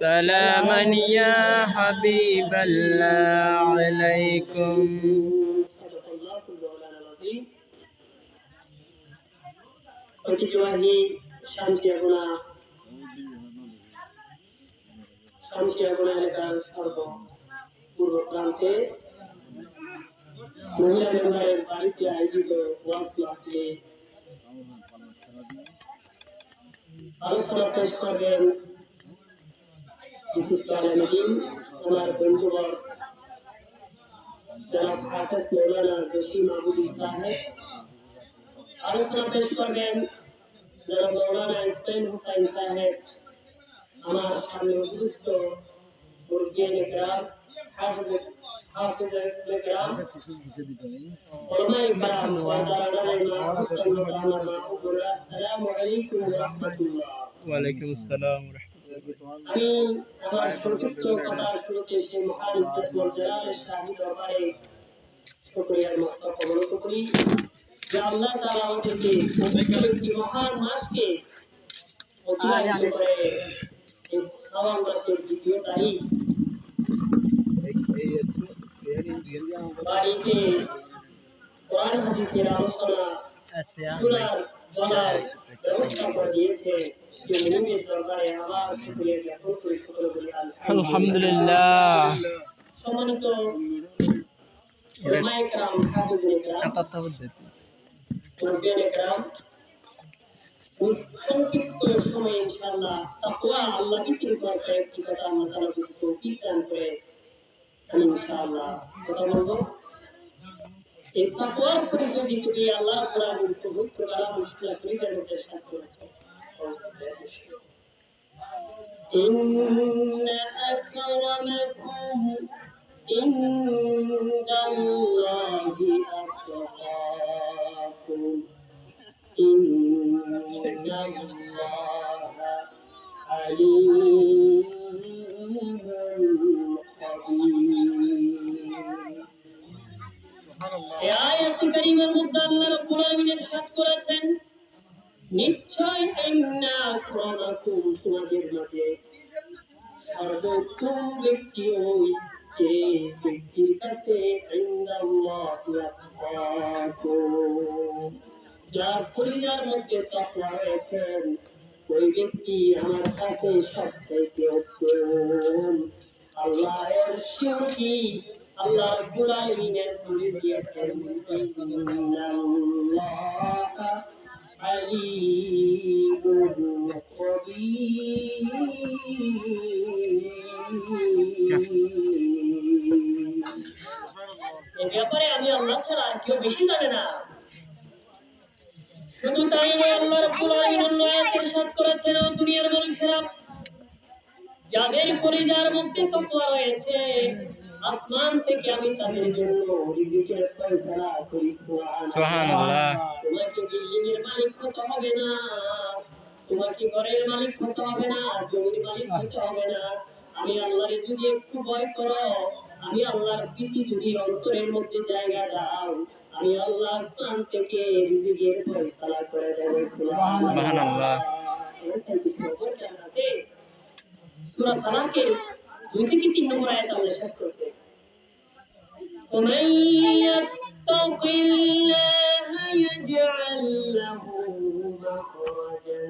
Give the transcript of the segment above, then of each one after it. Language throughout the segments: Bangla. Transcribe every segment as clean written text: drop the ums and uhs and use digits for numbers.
سلاما يا حبيب الله عليكم ঐতিহ্যবাহী শান্তিয়াগুনা এলাকার পূর্ব প্রান্তে মহিলা মেম্বারের বাড়িতে আয়োজিত ওয়াজ ক্লাসে আলোচনা পেশ করবেন বিশিষ্ট আলেমদ্বীন ওনার বন্ধুবর জনাব হাফেজ মৌলানা জসিম আবুদি সাহেব। আলোচনা পেশ করবেন জনাব মৌলানা ইসমাইল হুসাইন সাহেব। আমার সামনে উপস্থিত মুরব্বিয়ান ইকরাম, হাফেজ ইকরাম, উলামায়ে ইকরাম ওয়া দারানায়ে মা'রুফাতুল্লাহ আমার মাহবুবুল্লাহ। আসসালামু আলাইকুম ওয়া রাহমাতুল্লাহ। ওয়া আলাইকুম আসসালাম ওয়া রাহমাতুল্লাহ। আমি আমার সংক্ষিপ্ত কথা শুরুতে সেই মহান ইজ্জত ওয়াল জালালের শাহী দরবারে শুকরিয়ার মস্তক অবনত করি যে আল্লাহ তাআলা আমাদেরকে পবিত্র একটি মহান মাসকে অতিবাহিত করে এই শাওয়াল মাসের ২য় তারিখ বাড়িতে কোরআন হাদিসের আলোচনা শোনার জানার ব্যবস্থা করে দিয়েছে। সেই মুমিনের দরবারে আবার শুকরিয়া জ্ঞাপন করে সকলে বলি আলহামদুলিল্লাহ। সম্মানিত উলামায়ে কেরাম, হাফেজুল কেরাম, মুরব্বিয়ানে কেরাম, সংক্ষিপ্ত সময়ে ইনশাআল্লাহ তাকওয়া আল্লাহ ভীতির উপর কয়েকটি কথা আমরা আলোচনা তৌফিক দান করে আমি ইনশাআল্লাহ কথা বলবো। এই তাকওয়ার পরিচয় দিতে গিয়ে আল্লাহ রাব্বুল আলামিন পবিত্র কালাম মুসলিম শরীফের মধ্যে সাত করেছেন। إن أكرمكم عند الله أتقاكم إن الله عليم خبير। এই আয়াতুল কারীমার মধ্যে আল্লাহ রাব্বুল আলামিন ইরশাদ করেছেন, নিশ্চয় ইন্না আক্রামাকুম, তোমাদের মাঝে সর্বোত্তম ব্যক্তি ওই যে ব্যক্তির কাছে ইনদাল্লাহি আতকাকুম, যার কলিজার মধ্যে তাকওয়া রয়েছে, ওই ব্যক্তি আমার কাছে সবথেকে উত্তম। আল্লাহর শিরকি আল্লাহ রাব্বুল আলামিনের করে দিয়েছেন, ইন্নাল্লাহা আলিমুন খবীর। এই ব্যাপারে আমি আল্লাহ ছাড়া আর কেউ বেশি জানে না। শুধু তাই নয়, আল্লাহ রাব্বুল আলামিন অন্য আয়াতে ইরশাদ করেছেন, ও দুনিয়ার মানুষেরা, যাদের কলিজার মধ্যে তাকওয়া রয়েছে, আসমান থেকে আমি তাদের জন্য রিজিকের ফয়সালা করি। সুবহানাল্লাহ। তোমাকে বিল্ডিংয়ের মালিক হতে হবে না, তোমাকে ঘরের মালিক হতে হবে না, জমির মালিক হতে হবে না। আমি আল্লাহর যদি একটু ভয় করো, আমি আল্লাহর ভীতি যদি অন্তরের মধ্যে জায়গা দাও, আমি আল্লাহ আসমান থেকে রিজিকের ফয়সালা করে দেব। সুবহানাল্লাহ। সূরা তালাকের ২ থেকে ৩ নম্বর আয়াত আমরা শেষ করতে। ومن يتق الله يجعل له مخرجا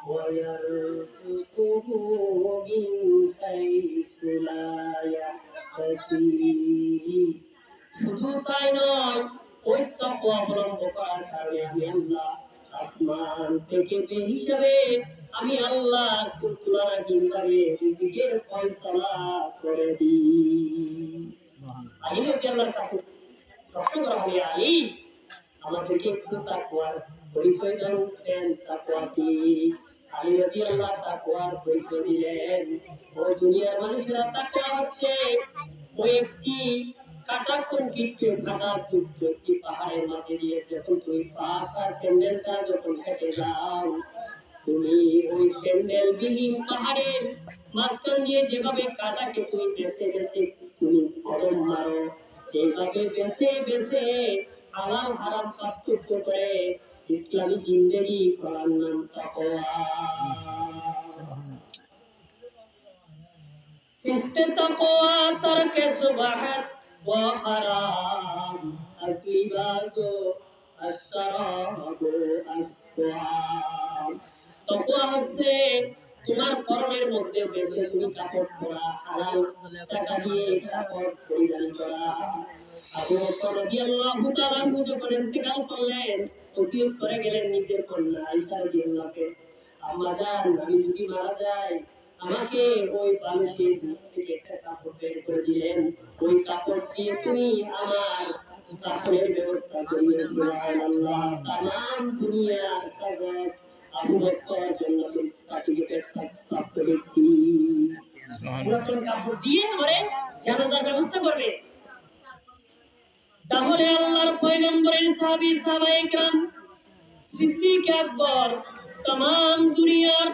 ويرزقه من حيث لا يحتسب। শুধু তাই নয়, ওই তাকওয়া অবলম্বন করার কারণে আমি আল্লাহ আসমান থেকে হিসাবে আমি আল্লাহ তুলনাহীনভাবে রিজিকের ফয়সালা করে দিই। আলী রাদিয়াল্লাহু কাছে প্রশ্ন করা হয়, আলী, আমাদেরকে একটু তাকওয়ার পরিচয় দেন, তাকওয়া কি? আলী রাদিয়াল্লাহু তাকওয়ার পরিচয় দিলেন, ও দুনিয়ার মানুষেরা, তাকওয়া হচ্ছে ওই একটি কাঁটাকঙ্কিকে কাঁটাযুক্ত একটি পাহাড়ের মাঝে দিয়ে যখন তুমি পাকা স্যান্ডেলটা যখন হেঁটে যাও, তুমি ওই স্যান্ডেলবিহীন পাহাড়ের মাঝখান দিয়ে যেভাবে কাঁটাকে তুমি বেছে বেছে তুমি কদম মারো, এইভাবে বেছে বেছে হালাল হারাম পার্থক্য করে ইসলামী জিন্দেগি করার নাম তাকওয়া। بتقوى ترك سبحات وحرام اللباس الشراب الطعام তকওয়া হচ্ছে তোমার কর্মের মধ্যে বেঁচে তুমি কাপড় পরা হালাল টাকা দিয়ে কাপড় পরিধান করা আবু বকর রাদিয়াল্লাহু তাআলা আনহু যখন ইন্তেকাল করলেন ওসিয়ত করে গেলেন নিজের কন্যা আয়েশা রাদিয়াল্লাহু আম্মা জান আমি যদি মারা যাই আমাকে ওই বালিশের ভিতর থেকে একটা কাপড় বের করে দিলেন ওই কাপড় দিয়ে তুমি আমার কাপড়ের ব্যবস্থা করিয়ে সুবহানাল্লাহ তামাম দুনিয়ার সাজাত আবু বকর জান্নাতুল সার্টিফিকেট প্রাপ্ত ব্যক্তি নতুন কাপড় দিয়ে পরে জানাজার ব্যবস্থা করবে তাহলে আল্লাহর পয়গম্বরের সাহাবী সাহাবায়ে কেরাম সিদ্দিক আকবর तमाम দুনিয়ার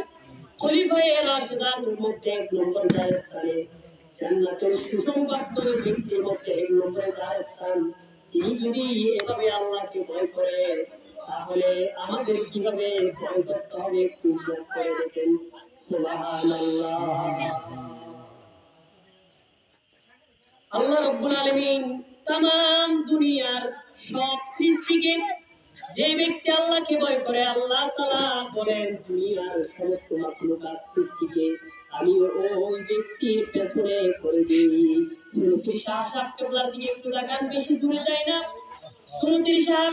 খলিফায়ে রাশিদার মধ্যে এক নম্বর স্থানে জান্নাতের সুসংবাদ ব্যক্তির মধ্যে এক নম্বরে স্থান তিনি যদি এভাবে আল্লাহকে ভয় করে তাহলে আমাদের কিভাবে ভয় করতে হবে একটু করে দেখেন সুবহানাল্লাহ আল্লাহ রাব্বুল আলামিন तमाम দুনিয়ার সব সৃষ্টিকে যে ব্যক্তি আল্লাহকে ভয় করে আল্লাহ তাআলা বলেন দুনিয়ার সমস্ত মাখলুকাত সৃষ্টিকে আমি ওই ব্যক্তির পেছনে করে দিই সুরতি শাহ কাবলার দিকে একটু তাকান বেশি দূরে যায় না সুরতি শাহ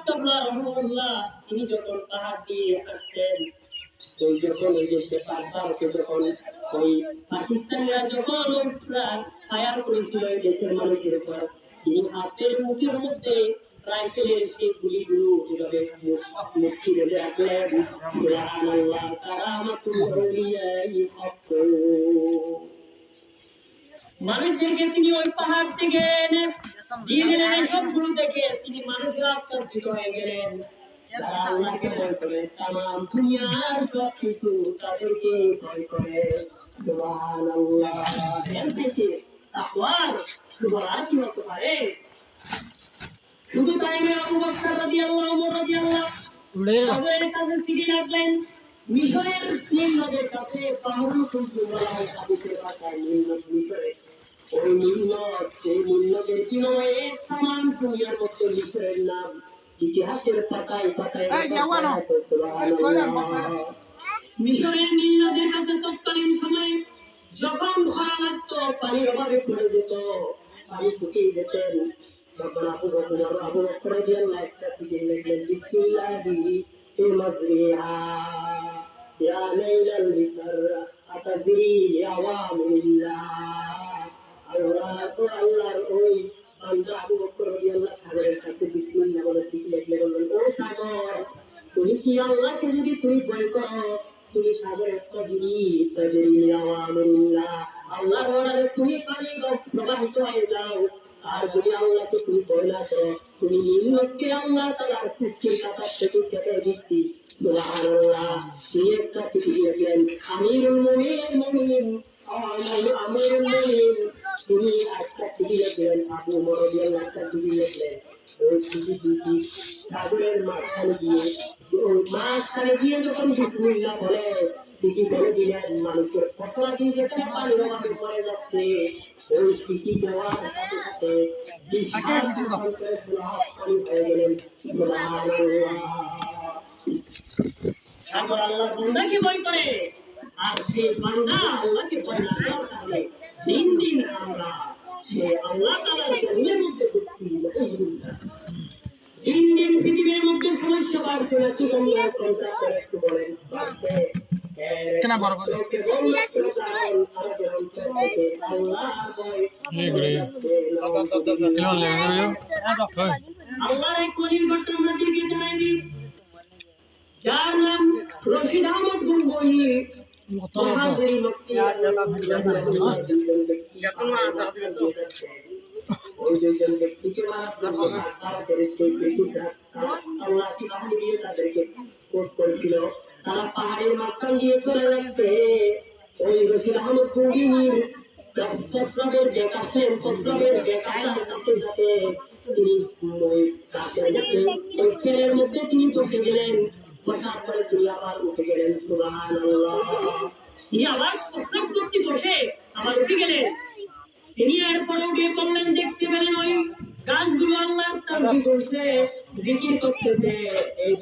কাবলা রাহিমাহুল্লাহ তিনি যখন পাহাড় দিয়ে আসতেন ওই যখন ওই দেশে পাহাড়কে যখন ওই পাকিস্তানিরা যখন ওই ফায়ার করেছিল ওই দেশের মানুষের উপর তিনি হাতের মুখের মধ্যে রাইফেলের সেই গুলিগুলো এভাবে মুক্তি বেঁধে রাখলেন সুবহানাল্লাহ কারামাতুল আউলিয়াই হক মানুষদেরকে তিনি ওই পাহাড় থেকে দিয়ে গেলেন সবগুলো দেখে তিনি মানুষের আত্মচিত হয়ে গেলেন যারা আল্লাহকে ভয় করে তামাম দুনিয়ার সব কিছু তাদেরকে ভয় করে সুবহানাল্লাহ এর থেকে তাকওয়ার সুবহান কি হতে পারে শুধু তাই নয় আবু বকর রাদিয়াল্লাহু ওমর রাদিয়াল্লাহু তাদের কাছে চিঠি রাখলেন মিশরের নীল নদের কাছে পাহাড় কুলু বলা হয় হাদিসের ভাষায় নীল নদ মিশরে ওই নীল নদ সেই নীল নদের কিনারে तमाम দুনিয়ার মধ্যে মিশরের নাম ইতিহাসের পাতায় পাতায় মিশরের নীল নদের কাছে তৎকালীন সময়ে যখন খরা লাগতো পানির অভাবে পড়ে যেত পানি শুকিয়ে যেতেন তখন আবু বকর রাদিয়াল্লাহু একটা থেকে লিখলেন বিসমিল্লাহি মাজরিহা ইয়া লাইলাল বিসর আতাজরি আওয়ামিল্লাহ আল্লাহর ওই বান্দা আবু বকর রাদিয়াল্লাহু সাগরের কাছে বিসমিল্লাহ বলে লিখলেন ও সাগর তুমি কি আল্লাহকে যদি তুমি ভয় করো তুমি সাগরের তাজরি আওয়ামিল্লাহ আল্লাহর অর্ডারে তুমি পানি প্রবাহিত হয়ে যাও আর যদি আল্লাহকে তুমি ভয় না করো তুমি নীলকে আল্লাহ তাআলার সৃষ্টির কাছ থেকে কেটে দিচ্ছি সুবহানাল্লাহ সেই একটা চিঠি লিখলেন আমিরুল মুমিনিন আমিরুল মুমিনিন তিনি একটা চিঠি লিখলেন আবু বকর রাদিয়াল্লাহু একটা চিঠি লিখলেন ওই চিঠি দুটি সাগরের মাঝখানে গিয়ে যখন বিসমিল্লাহ বলে চিঠি বলে দিলেন মানুষের ফতোয়া দিয়ে যেখানে পানির অভাবে পড়ে যাচ্ছে ওই চিঠি দেওয়ার সাথে সাথে হয়ে গেলেন আল্লাহ বান্দাকে ভয় করে আর সে বান্দা আল্লাহকে ভয় না করার কারণে দিন দিন আমরা সে আল্লাহ তাআলার জন্মের মধ্যে ঢুকছি দিন দিন পৃথিবীর মধ্যে সমস্যা বার করে কি আল্লাহ কন্ট্রাক্ট করে একটু বলেন বাড়ছে কেন বড় করে আল্লাহর এক কলির ঘটনা আমাদেরকে জানাই দিন যার নাম রশিদ আহমদ গঙ্গোহী মহাজেরি মুফতি ওই দুইজন ব্যক্তিকে আল্লাহ কি কাহিনী দিয়ে তাদেরকে কোট করেছিল তারা পাহাড়ের মাঝখান দিয়ে চলে যাচ্ছে ওই রশিদ আহমদ গঙ্গোহীর প্রস্রাবের দেখাচ্ছেন প্রস্রাবের দেখাচ্ছেন সাথে সাথে তিনি ওই ট্রেনের মধ্যে তিনি বসে গেলেন বসার পরে তিনি আবার উঠে গেলেন সুবহানাল্লাহ তিনি আবার প্রস্রাব করতে বসে আবার উঠে গেলেন শুধু আল্লাহর তাসবিহ করছে, জিকির করতেছে, এই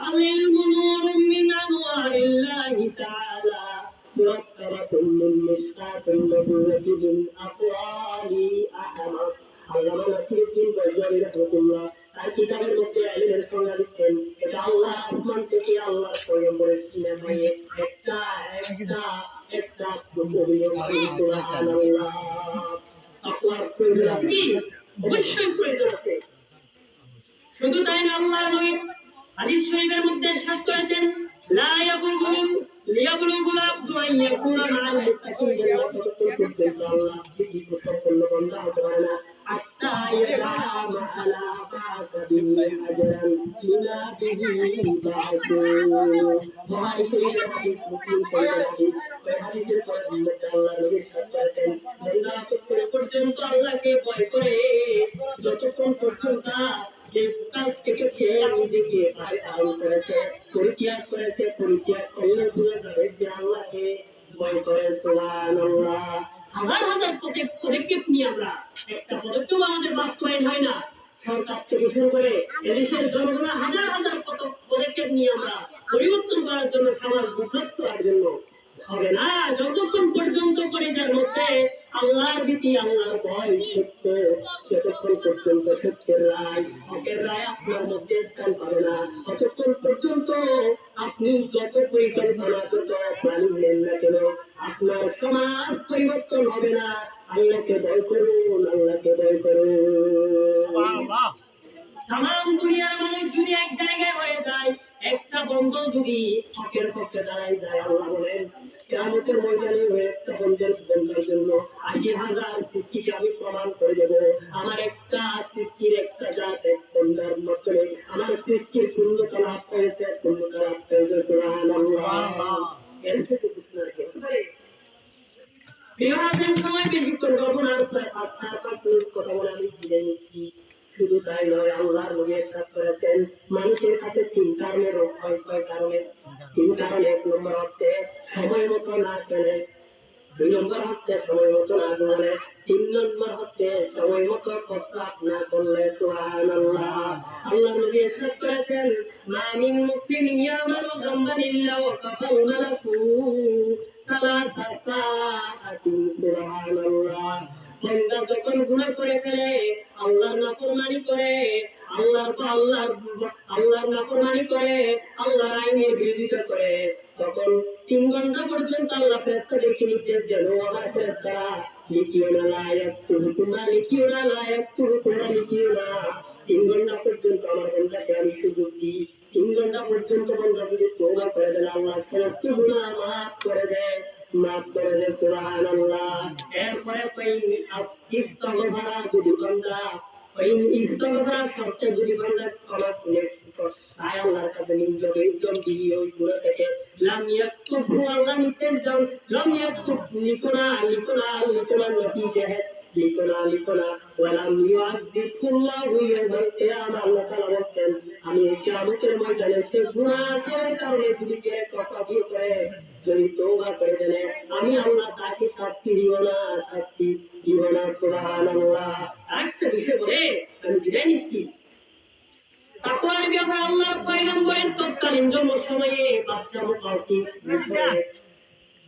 العلم نور من أنوار الله تعالى مرتبة من مشقات النبوة من أقوال أحمد علمنا سيدنا الجلال رحمة الله তার কিতাবের মধ্যে ইলমের সংজ্ঞা দিচ্ছেন এটা আল্লাহ আসমান থেকে আল্লাহ পয়গম্বরের সিনা হয়ে একটা সুবহানাল্লাহ আপনার প্রয়োজন আছে অবশ্যই প্রয়োজন আছে শুধু তাই না আল্লাহ নবী হাদিস শরীফের মধ্যে ইরশাদ করেছেন লা লিয়াবলুগুল আবদু আন ইয়াকুনা মা'আল মুত্তাকিন জান্নাতুল আল্লাহ কি সম্পূর্ণ বন্ধ হতে পারে না আত্তা ইয়ালাম আলা ফাসাবিল আজরান লিনা বিহি বা'দু বুখারী শরীফের হাদিস মুসলিম শরীফের হাদিস এই হাদিসের মধ্যে আল্লাহ নবী ইরশাদ করেছেন বান্দা যতক্ষণ পর্যন্ত আল্লাহকে ভয় করে যতক্ষণ পর্যন্ত যে কাজ থেকে নিজেকে করেছে পরিত্যাগ করলে বুঝে যাবে যে আল্লাহকে ভয় করে সুবহানাল্লাহ হাজার হাজার পদক্ষেপ নিয়ে আমরা একটা পদক্ষেপ আমাদের বাস্তবায়ন হয় না সরকার থেকে শুরু করে এদেশের জনগণ হাজার হাজার পদক্ষেপ নিয়ে আমরা পরিবর্তন করার জন্য সমাজ বিধ্বস্ত করার জন্য হবে না যতক্ষণ পর্যন্ত পরিচয়ের মধ্যে আল্লাহর ভীতি আল্লাহর ভয় সত্য যতক্ষণ পর্যন্ত সত্যের রায় হকের রায় আপনার মধ্যে স্থান পাবে না ততক্ষণ পর্যন্ত আপনি যত পরিকল্পনা যত প্ল্যান নেন না কেন আপনার সমাজ পরিবর্তন হবে না আল্লাহকে ভয় করুন আল্লাহকে ভয় করুন তাম দুনিয়ার মানুষ যদি এক জায়গায় হয়ে যায় একটা বন্ধ যদি হকের পক্ষে দাঁড়ায় যায় আল্লাহ বলেন কিয়ামতের ময়দানে একটা বন্ধের জন্য ৮০,০০০ সৃষ্টিকে আমি প্রমাণ করে দেব আমার একটা সৃষ্টির একটা জাত এক বন্ধার মাধ্যমে আমার সৃষ্টির পূর্ণতা লাভ করেছে সুবহানাল্লাহ এর থেকে কিছু না বিভাজন সময় বেশিক্ষণ গল্পনার কথা বলে আমি বিদায় নিচ্ছি শুধু তাই নয় আল্লাহর নবী ইরশাদ করেছেন মানুষের কাছে তিন কারণে রোগ হয় কয় কারণে তিন কারণে এক নম্বর হচ্ছে সময় মতো না চলে দুই নম্বর হচ্ছে সময় মতো না চলে তিন নম্বর হচ্ছে সময় মতো প্রস্তাব না করলে সুবহানাল্লাহ আল্লাহর নবী ইরশাদ করেছেন মা মিন মুসলিমিন ইয়ামালু যামবান ইল্লা ওয়া কাফাল মালাকু সুবহানাল্লাহ বান্দা যখন গুনাহ করে ফেলে আল্লাহর নাফরমানি করে আল্লাহর নাফরমানি করে আল্লাহর আইনের বিরোধিতা করে তখন ৩ ঘন্টা পর্যন্ত আল্লাহ ফেরেশতা ডেকে নির্দেশ দেন আমার ফেরেশতারা লিখিও না লায়াত তোমরা লিখিও না লায়াত তোমরা লিখিও না ৩ ঘন্টা পর্যন্ত আমার বান্দাকে আমি সুযোগ দিই ৩ ঘন্টা পর্যন্ত বান্দা যদি তওবা করে দেয় আল্লাহ ফেরেশতা গুনাহ মাফ করে দেয় সুবহানাল্লাহ এরপরে ইস্তিগফার যদি বান্দা ইস্তিগফার করতে যদি বান্দা ক্ষমা করে আয় আল্লাহর কাছে নিজেকে একদম দিয়ে ওই গুনাহ থেকে লাম ইয়াকতুবু আল্লাহ নিতেন যাও লাম ইয়াকতুব লিখনা নতিজা লিখনা ওয়ালাম ইউআযযিবুল্লাহু ইয়াওমাল কিয়ামা আল্লাহ তাআলা বলেন আমি কিয়ামতের ময়দানে সে গুনাহের কারণে যদি কেউ কথা দিয়ে করে যদি তওবা করে দেয় আমি আল্লাহ তাকে শাস্তি দিব না সুবহানাল্লাহ একটা বিষয় বলে আমি বিদায় নিচ্ছি তাকওয়ার ব্যাপারে আল্লাহর পয়গম্বরের তৎকালীন জন্ম সময়ে বাদশা মুকাউকিস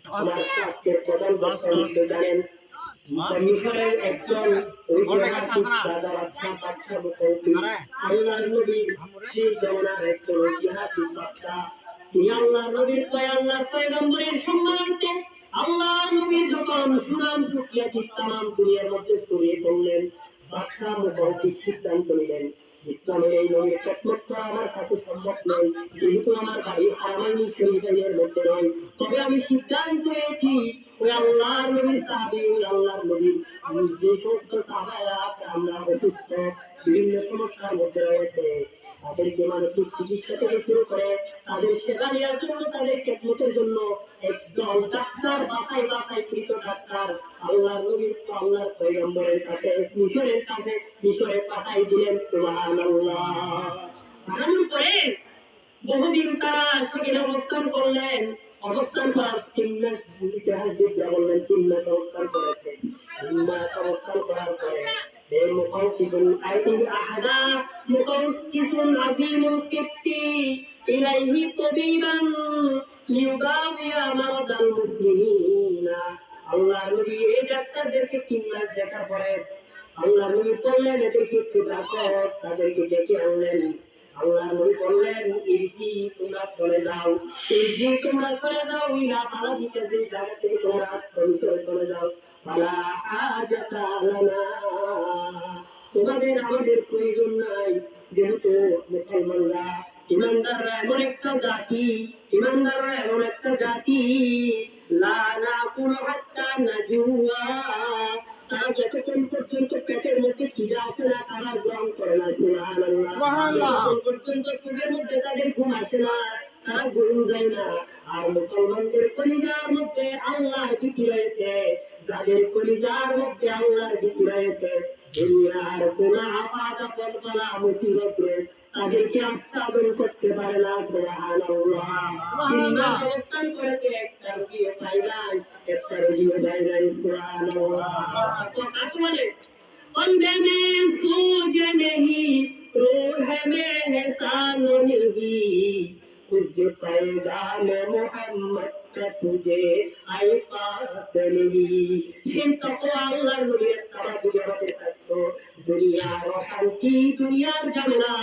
আমার আজকের প্রধান বক্তা জানেন মিশরের একজন ঐতিহাসিক রাজা বাদশা মুকাউকিস আল্লাহর নবী সেই জামানার একজন ঐতিহাসিক বাদশা তিনি আল্লাহর নবীর আল্লাহর পয়গম্বরের সম্মানার্থে আল্লাহর নবী যখন সুনাম সুখিয়াতি তামাম দুনিয়ার মধ্যে ছড়িয়ে পড়লেন বাদশা মুকাউকিস সিদ্ধান্ত নিলেন ইসলামের এই নবীর খেদমত করা আমার কাছে সম্ভব নয় যেহেতু আমার বাড়ি হারামাইনি শরীফের মধ্যে নয় তবে আমি সিদ্ধান্ত নিয়েছি ওই আল্লাহর নবীর সাহাবী ওই আল্লাহর নবীর যে সমস্ত সাহাবারা আমরা অসুস্থ বিভিন্ন সমস্যার মধ্যে রয়েছে তাদেরকে মানসিক চিকিৎসা থেকে শুরু করে তাদের সেবা নেওয়ার জন্য তাদের খেদমতের জন্য একদল ডাক্তার বাছাই কৃত ডাক্তার আল্লাহ নবীর আল্লাহর পয়গম্বরের কাছে মিশরে পাঠাই দিলেন। সুবহানাল্লাহ। পাঠানোর পরে বহুদিন তারা সেখানে অবস্থান করলেন। অবস্থান করার 3 মাস ইতিহাসবিদরা বললেন 3 মাস অবস্থান করেছে। 3 মাস অবস্থান করার পরে ইলাইহি তবিবান লিউদাবিয়া মারাদাল মুসলিমিনা। আল্লাহ নবী এই ডাক্তারদেরকে 3 মাস দেখার পরে আল্লাহ নবী বললেন এদেরকে একটু ডাকো, তাদেরকে ডেকে আনলেন। আল্লাহ নবী বললেন ইরজি তোমরা চলে যাও, ইরজি তোমরা চলে যাও, ইলা পালা দিতে যে জায়গা থেকে তোমরা চলে যাও। পালা আজাতা লানা, তোমাদের আমাদের প্রয়োজন নাই, যেহেতু মুসলমানরা ইমানদাররা এমন একটা জাতি, ইমানদাররা এমন একটা জাতি লা নাকুল হাত্তা নাজুয়া, তারা যতক্ষণ পর্যন্ত পেটের মধ্যে খিদা আসে না তারা গ্রহণ করে না। সুবহানাল্লাহ। যতক্ষণ পর্যন্ত পেটের মধ্যে তাদের ঘুম আসে না তারা ঘুম যায় না। আর মুসলমানদের কলিজার মধ্যে আল্লাহর ভীতি রয়েছে, যাদের কলিজার মধ্যে আল্লাহর ভীতি রয়েছে, দুনিয়ার কোন আপাত আপদবালা মুসিবতে তাদেরকে আচ্ছাদন করতে পারে না। সুবহানাল্লাহ। অবস্থান করেছে, একটা রুগীও পায় নাই, একটা রুগীও যায় নাই। সুবহানাল্লাহ। কাকে বলে बंदे में सूझ नहीं, रूह में एहसान नहीं, कुछ पैगाम मोहम्मद का तुझे आई पास नहीं। সেই তকওয়া আল্লাহর নবীর তারা দুনিয়াতে থাকতো, দুনিয়ার অশান্তি, দুনিয়ার ঝামেলা,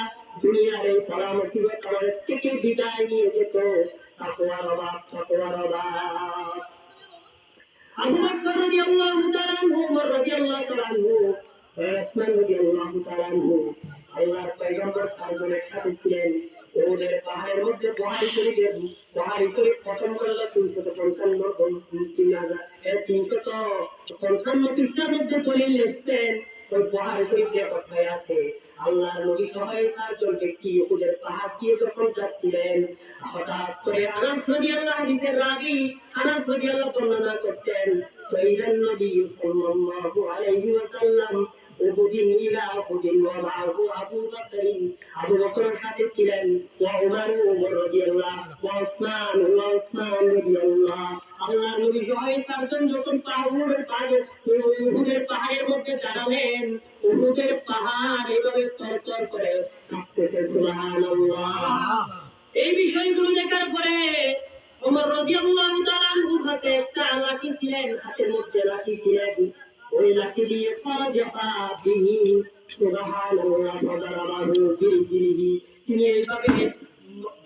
দুনিয়ার এই পরামর্শিবত আমাদের থেকে বিদায় নিয়ে যেত। তাকওয়ার অভাব। আবু বকর রাদিয়াল্লাহু তাআলা আনহু, ওমর রাদিয়াল্লাহু তাআলা আনহু, ওসমান রাদিয়াল্লাহু তাআলা আনহু আল্লাহর পয়গম্বর সাল্লাল্লাহু সাথে ছিলেন। ওদের পাহাড়ের মধ্যে বহারি শরীফ প্রথম করল 355 পৃষ্ঠার মধ্যে দলিল লিখতেন। ওই বহারি শরীফে কথায় আছে আল্লাহর নবী সবাই 4 জন ব্যক্তি ওদের পাহাড় দিয়ে যখন যাচ্ছিলেন, হঠাৎ করে আনাস রাদিয়াল্লাহু হাদিসের রাবী আনাস রাদিয়াল্লাহু বর্ণনা করতেন, সাইয়্যিদুন নবী সাল্লাল্লাহু আলাইহি ওয়াসাল্লাম উহুদিন ইলা উহুদিন ওয়া মাআহু আবু বকরের সাথে ছিলেন, ওয়া ওমর রাদিয়াল্লাহু ওয়া উসমান রাদিয়াল্লাহু। আল্লাহ নবী সবাই 4 জন যখন উহুদের পাহাড়ের মধ্যে দাঁড়ালেন, উহুদের পাহাড় এভাবে তরতর করে কাঁপতেছে। সুবহানাল্লাহ। এই বিষয়গুলো দেখার পরে ওমর রাদিয়াল্লাহু তাআলা আনহুর হাতে একটা লাঠি ছিলেন, হাতের মধ্যে লাঠি ছিলেন, ওই লাঠি দিয়ে ফারাজা বিহি সুবহানাল্লাহ ফাদারাহু বিরিহি, তিনি এইভাবে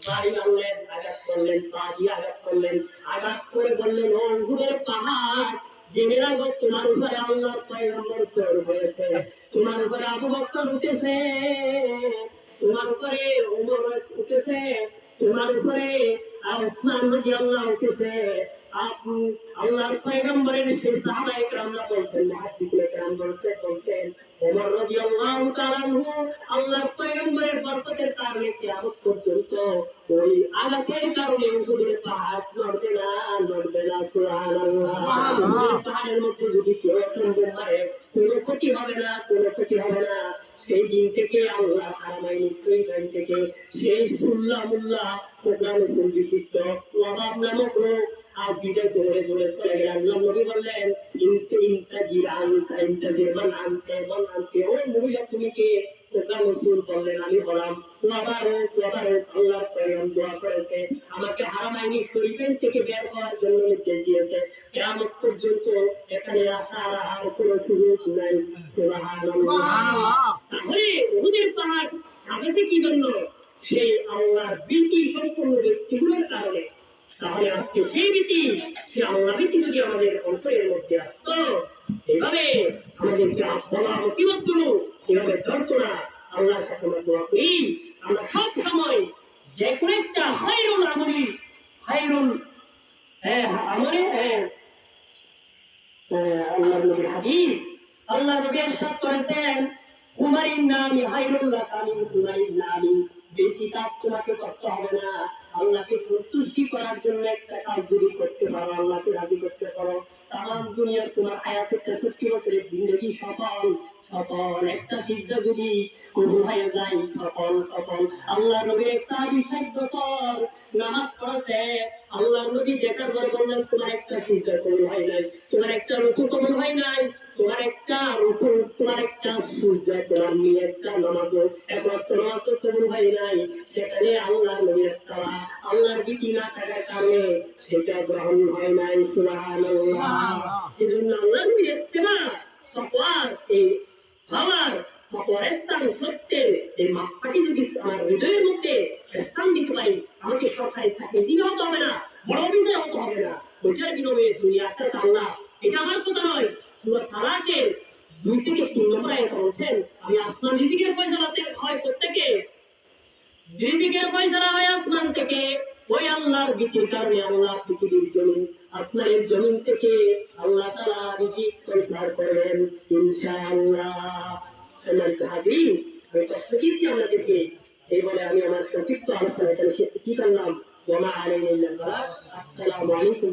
বাড়ি মারলেন, আঘাত করলেন, পা দিয়ে আঘাত করলেন, আঘাত করে বললেন ও উহুদের পাহাড়, জেনে রাখো তোমার উপরে আল্লাহর পয়গম্বর চোর হয়েছে, তোমার উপরে আবু বকর উঠেছে, তোমার উপরে ওমর উঠেছে, তোমার উপরে উসমান রাদিয়াল্লাহু উঠেছে। আপনি আল্লাহর পয়গম্বরের সেই সাহাবায়ে কেরামরা বলছেন, মুহাদ্দিসে কেরাম বলছেন ওমর রাদিয়াল্লাহু তাআলা আনহু আল্লাহর পয়গম্বরের বরকতের কারণে কিয়ামত পর্যন্ত ওই আঘাতের কারণে উহুদের পাহাড় নড়বে না। সুবহানাল্লাহ। পাহাড়ের মধ্যে যদি কেউ সন্দেহ করে কোনো ক্ষতি হবে না। সেই দিন থেকে আল্লাহ হারামাইন শরীফাইন থেকে সেই সুল্লাহ প্রোগ্রাম বিশিষ্ট ওয়াহাব নামক লোক আর বিদায় দৌড়ে চলে গেলেন। নবী বললেন ওই মহিলা তুমি কে? প্রোগ্রাম বললেন আমি বললাম আল্লাহর পয়গম্বর দোয়া করেছে, আমাকে হারামাইন শরীফাইন থেকে বের হওয়ার জন্য নির্দেশ দিয়েছে, কিয়ামত পর্যন্ত এখানে আসার আর কোনো সুযোগ নাই। সুবহানাল্লাহ। তাহলে উহুদের পাহাড় কাঁপেছে কি জন্য? সেই আল্লাহর ভীতি সম্পূর্ণ ব্যক্তিগুলোর কারণে। তাহলে আজকে সেই ভীতি, সে আল্লাহ ভীতি যদি আমাদের অন্তরের মধ্যে আসতো, এভাবে আমাদেরকে বলা মুসিবত গুলো এভাবে ধরতো না। আল্লাহর সাথে আমরা দোয়া করি, আমরা সব সময় যে কোনো একটা হাইরুল আমলি আল্লাহ নবীর হাদিস, আল্লাহ নবী ইরশাদ করেছেন উমারিন নামি হাইরুল লাকামি উমারিন নামি, বেশি কাজ তোমাকে করতে হবে না। আল্লাহকে সন্তুষ্টি করার জন্য একটা কাজ যদি করতে পারো, আল্লাহকে রাজি করতে পারো, তাম দুনিয়ার তোমার হায়াতের 63 বছরের জিন্দগি সফল সফল একটা সিজদা যদি কবুল হয়ে যায় সফল সফল। আল্লাহ নবীর একটা 20 বছর নামাজ পড়াতে আল্লাহ নবী যেটা বললেন তোমার একটা সিজদা কবুল হয় নাই, তোমার একটা রুকু কবুল হয় নাই, তোমার একটা রুকু, তোমার একটা সিজদা, তোমার নিয়ে একটা নামাজও একমাত্র নামাজ তো কবুল হয় নাই, সেখানে আল্লাহ নবীর একটা আল্লাহর ভীতি না থাকার কারণে সেটা গ্রহণ হয় নাই। সুবহানাল্লাহ। সেজন্য আল্লাহ নবীর ইত্তেবা তাকওয়ার এই আমার অপরেস্তান সত্যের এই মাপকাঠি যদি আমার হৃদয়ের মধ্যে স্থান দিতে পারি, আমাকে সরকারি চাকরি দিতে হতে হবে না, বড় অফিসে হতে হবে না, ওইটার বিনিময়ে দুনিয়া আখেরাত আল্লাহ। এটা আমার কথা নয়, সূরা তালাকের 2 থেকে 3 নম্বর আয়াতে বলছেন আমি আসমান রিজিকের ফয়সালাতে হয় প্রত্যেকে, রিজিকের ফয়সালা হয় আসমান থেকে, ওই আল্লাহর ভীতির কারণে আল্লাহ পৃথিবীর জমিন আসমানের জমিন থেকে আল্লাহ তাআলা রিজিক পরিষ্কার করবেন ইনশাআল্লাহ। সম্মানিত হাজির, আমি কষ্ট দিয়েছি আপনাদেরকে, এই বলে আমি আমার সংক্ষিপ্ত আলোচনা এখানে শেষ করলাম। ওয়া মা আলাইনা ইল্লাল বালাগ। আসসালামু আলাইকুম।